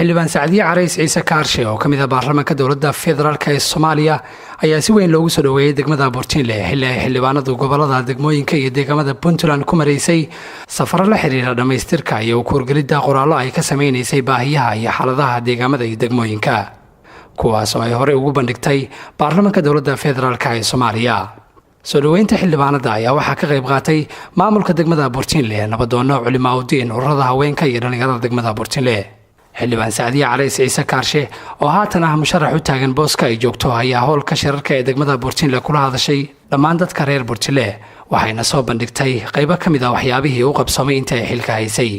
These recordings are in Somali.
xildhibaan Sacdiye Carays Ciise Kaarshe oo kamid ah baarlamaanka dowladda federaalka ee Soomaaliya ayaa si weyn loogu soo dhaweeyay degmada Boortinle xilli ay xildhibaanadu gobolada degmooyinka iyo deegaamada Puntland ku mareysay safar la xiriira dhamaystirka iyo kuurgelidda qoraallo ay ka sameeysay baahiyaha iyo xaaladaha deegaamada iyo degmooyinka kuwaas oo ay hore ugu bandhigtay baarlamaanka dowladda federaalka ee Soomaaliya. soo dhaweynta xildhibaanada ayaa waxaa ka qayb qaatay maamulka degmada Boortinle, nabadoono culimaa u diin ururada haweenka iyo dhalinyarada degmada Boortinle. xildhibaan Sacdiye Carays Ciise Kaarshe oo haatan ah musharax u taagan booska ay joogto ayaa howlka shirarka ee degmada Boortinle kula hadashay dhammaan dadka reer Boortinle waxayna soo bandhigtay qaybo kamid ah waxyaabihii uu qabsamay inta ay xilka haysay.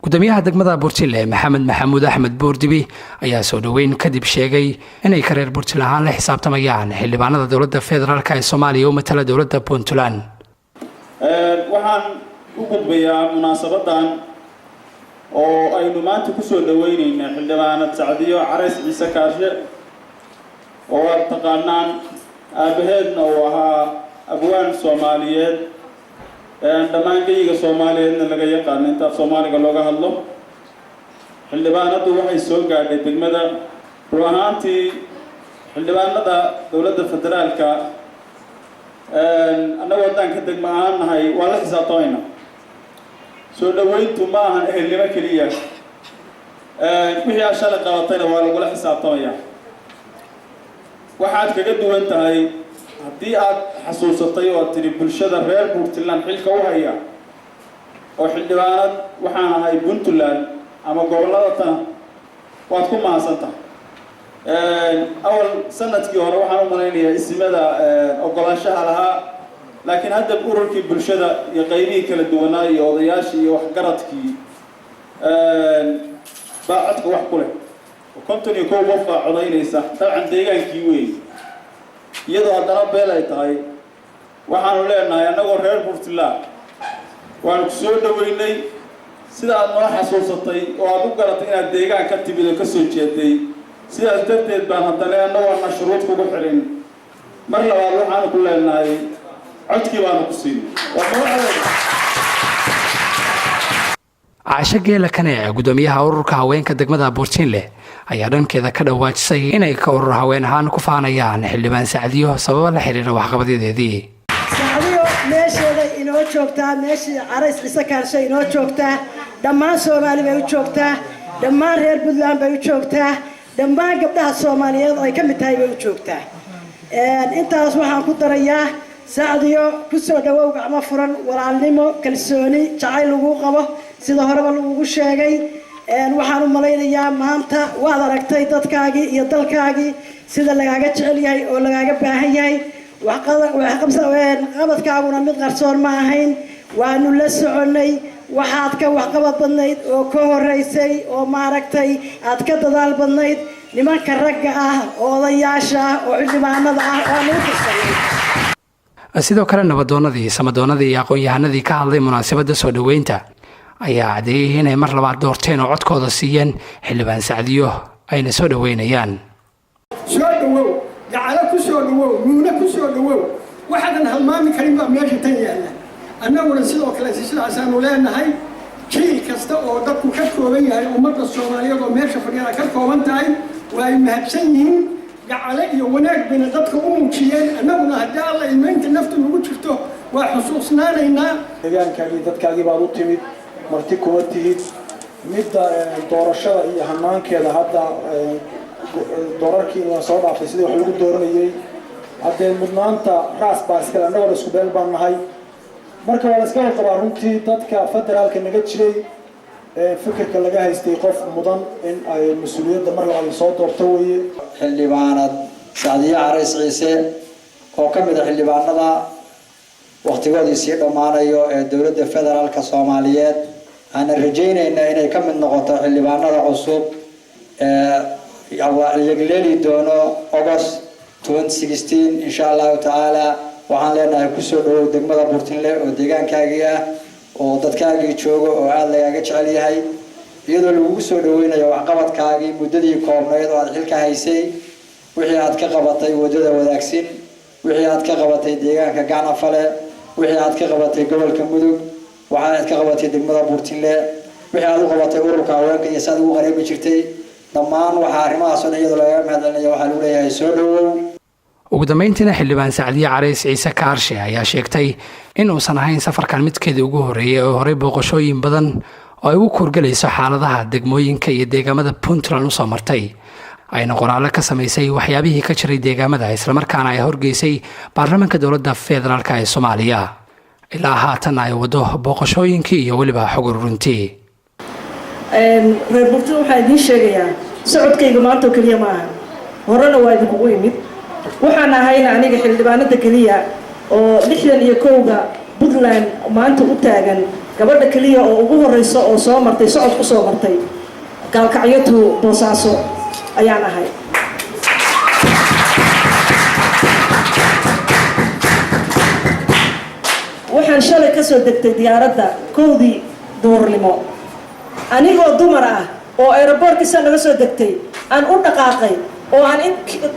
gudoomiyaha degmada Boortinle Maxamed Maxamuud Axmed Boordibi ayaa soo dhaweyn kadib sheegay inay ka reer Boortinle ahaan la xisaabtamayaan xildhibaanada dowladda federaalka ee Soomaaliya oo matala dowladda Puntland. waxaan u gudbayaa munaasabadan oo aynu maanta ku soo dhaweynayna xildhibaanad Sacdiye Carays Ciise Kaarshe oo aad taqaanaan aabaheedna uu ahaa abwaan Soomaaliyeed dhammaan geyga Soomaaliyeedna laga yaqaan inta Soomaaliga looga hadlo. xildhibaanadu waxay soo gaadhay degmada ruuxaantii xildhibaanada dowladda federaalka annagoo dhan ka degmo ahaan nahay waa la xisaabtamayna. soo dhaweyntu ma ahan ehelnimo keliya wixii aad shalay qabatayna waa lagula xisaabtamaya. waxaad kaga duwan tahay haddii aad xasuusatay oo tiri bulshada reer Puntland xilka u haya oo xildhibaanad waxaan ahay Puntland ama gobolada tan waad ku mahadsantahay. awal sanadkii hore waxaan u malaynayaa ismada ogolaanshaha lahaa, laakiin hadda ururkii bulshada iyo qaybihii kala duwanaa iyo odayaashii iyo waxgaradkii baa codka wax ku leh. 51 qof baa codaynaysa dabcan deegaankii weyn iyadoo haddana beel ay tahay. waxaanu leenahay annagoo reer Puntland waanu ku soo dhaweynay sida aad noo xasuusatay oo aad u garatay inaad deegaan ka timid oo ka soo jeeday. sidaas darteed baan haddana annagoo mashruuc kugu xirin mar labaad waxaanu ku leenahay codkii baanu ku siinay. Caasha Geela Kane gudoomiyaha ururka haweenka degmada Boortinle ayaa dhankeeda ka dhawaajisay inay ka urur haween ahaan ku faanayaan xildhibaan Sacdiye sabab la xiriira waxqabadeedii. Sacdiye meesheeda inoo joogtaa, meeshii Carays Ciise Kaarshe inoo joogtaa, dhammaan Soomaali bay u joogtaa, dhammaan reer Puntland bay u joogtaa, dhammaan gabdhaha Soomaaliyeed oo ay ka mid tahay bay u joogtaa. intaas waxaan ku darayaa Sacdiye ku soo dhawow gacmo furan, walaalnimo, kalsooni, jacayl lagu qabo sida horeba lagu sheegay. waxaan u malaynayaa maanta waad aragtay dadkaagii iyo dalkaagii sida lagaaga jecel yahay oo lagaaga baahan yahay. waxqabadkaaguna mid qarsoon ma ahayn, waanu la soconay. waxaad ka waxqabad badnayd oo ka horeysay oo maaragtay aad ka dadaal badnayd nimanka ragga ah oo odayaasha ah oo xildhibaanada ah oo lagu tirsanay. sidoo kale nabadoonadii samadoonadii iyo aqoon-yahanadii ka hadlay munaasabadda soo dhaweynta ayaa cadeeyay inay mar labaad doorteen oo codkooda siiyeen xildhibaan Sacdiye ayna soo dhaweynayaan. soo dhawow gacalo ku soo dhawow nuuna ku soo dhawow waxaan halmaami karin baa meesha tan yaala. annaguna sidoo kale sidaasaan leenahay jiil kasta oo dadku ka kooban yahay ummadda Soomaaliyeed oo meesha fadhiyada ka kooban tahay way mahadsan yihiin. gacalo iyo wanaag bayna dadka u muujiyeen. annaguna haddii alla imaynta naftu nagu jirto waa xusuusnaanaynaa. deegaankaagii dadkaagii baad u timid marti kuma tihid midda doorashada iyo hanaankeeda hadda doorarkii la soo dhaafay sidii wax lagu dooranayay haddee mudnaanta raas baa iskale annagoo isku beel baan nahay. marka waa la iska qabaa runtii dadka federaalka naga jiray fikirka laga haystay qof mudan in ay mas-uuliyadda mar labaad soo doorto weeye. xildhibaanad Sacdiye Carays Ciise oo ka mid ah xildhibaanada waqtigoodii sii dhammaanayo ee dowladda federaalka Soomaaliyeed aan rajaynaynaa inay ka mid noqoto xildhibaanada cusub yagleeli doono August 2016 insha Allah taala. waxaan leenahay ku soo dhawow degmada Boortinle oo deegaankaagii ah oo dadkaagii joogo oo aad lagaaga jecel yahay iyadoo lagu soo dhaweynayo waxqabadkaagii muddadii koobnayd oo aad xilka haysay. wixii aad ka qabatay wadada wadaagsin, wixii aad ka qabatay deegaanka Gacnafale, wixii aad ka qabatay gobolka Mudug, waxa aad ka qabatay degmada Boortinle, wixii aad u qabatay ururka haweenka iyo saad ugu qareemi jirtay dhammaan waxaa arrimahaas oo dhan iyadoo laga mahadcelinaya waxaa lagu leeyahay soo dhawow. ugu dambeyntiina xildhibaan sacdiye carays ciise kaarshe ayaa sheegtay in uusan ahayn safarkan midkeedii ugu horreeyay oo horey booqashooyin badan oo ay ugu kuurgalayso xaaladaha degmooyinka iyo deegaamada puntland usoo martay ayna qoraallo ka samaysay waxyaabihii ka jiray deegaamada islamarkaana ay horgeysay baarlamaanka dowladda federaalk ee soomaaliya ilaa haatan ay wado booqashooyinkii iyo weliba xog ururintii. reer burtin waxaa idiin sheegayaa socodkayga maanta oo keliya ma aha, horena waa idinkugu imid. waxaan ahayna aniga xildhibaanada keliya oo 61-ga puntland maanta u taagan gabadha keliya oo ugu horeysa oo soo martay socod ku soo martay gaalkacyatu boosaaso ayaan ahay. waxaan shalay ka soo degtay diyaaradda 1:00 duhurnimo anigoo dumar ah oo aeroboortkiisa naga soo degtay aan u dhaqaaqay oo aan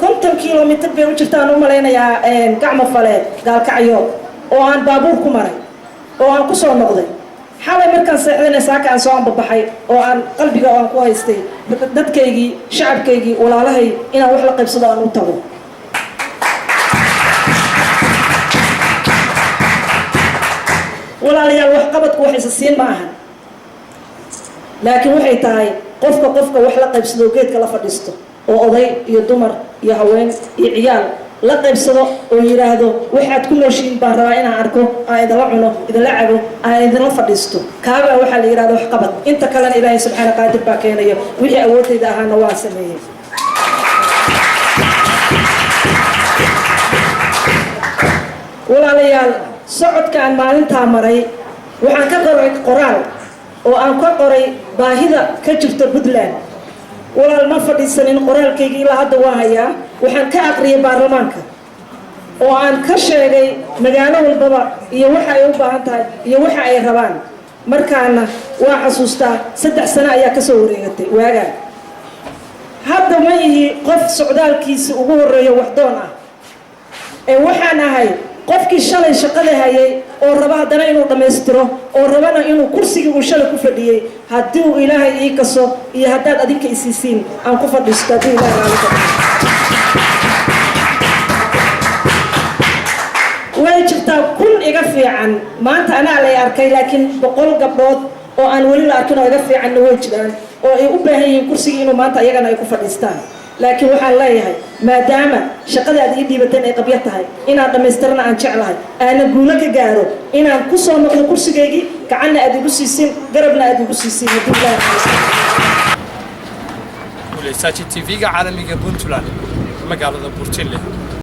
50 kilomitir bay u jirtaan u malaynayaa gacmo fale gaalkacyo oo aan baabuur ku maray oo aan ku soo noqday. xalay markaan seexdayna saaka aan soo ambabaxay oo aan qalbiga aan ku haystay dadkaygii shacabkaygii walaalahay inaan wax la qaybsado aan u tago. walaalayaal wax qabadku wax isa siin ma ahan, laakiin waxay tahay qofka wax la qaybsado geedka la fadhiisto oo oday iyo dumar iyo haween iyo ciyaal la qaybsado oo yiraahdo waxaad ku nooshiin baan rabaa inaan arko aan idinla cuno idinla cabo aan idinla fadhiisto. kaaga waxaa la yiraahdo wax qabad. inta kalena ilaahay subxaana qaadir baa keenayo wixii awoodayda ahaana waa sameeyey. walaalayaal socodkaan maalintaa maray waxaan ka qoray qoraal oo aan ka qoray baahida ka jirta puntland. walaal ma fadhiisanin qoraalkaygii ilaa hadda waa hayaa. waxaan ka aqriyay baarlamaanka oo aan ka sheegay magaalo walbaba iyo waxa ay u baahan tahay iyo waxa ay rabaan. markaana waa xasuustaa 3 sano ayaa ka soo wareegatay waagaan. hadda ma ihi qof socdaalkiisa ugu horeeyo waxdoon ah ee waxaan ahay qofkii shalay shaqada hayay oo raba haddana inuu dhammaystiro oo rabana inuu kursigii uu shalay ku fadhiyey haddii uu ilaahay ii kaso iyo haddaad adinka isiisiin aan ku fadhiisto haddii ilaahay way jirtaa kun iga fiican maanta anaa lay arkay, laakiin 100 gabdhood oo aan weli la arkin oo iga fiicanna way jiraan oo ay u baahan yihiin kursigii inuu maanta iyagana ay ku fadhiistaan. laakiin waxaan leeyahay maadaama shaqada aad ii dhiibateen ay qabyo tahay inaan dhammaystirana aan jeclahay aana guulo ka gaaro inaan ku soo noqdo kursigaygii gacanna aad igu siisin garabna aad igu siisin haddii TV-ga caalamiga Puntland magaalada Burtinle.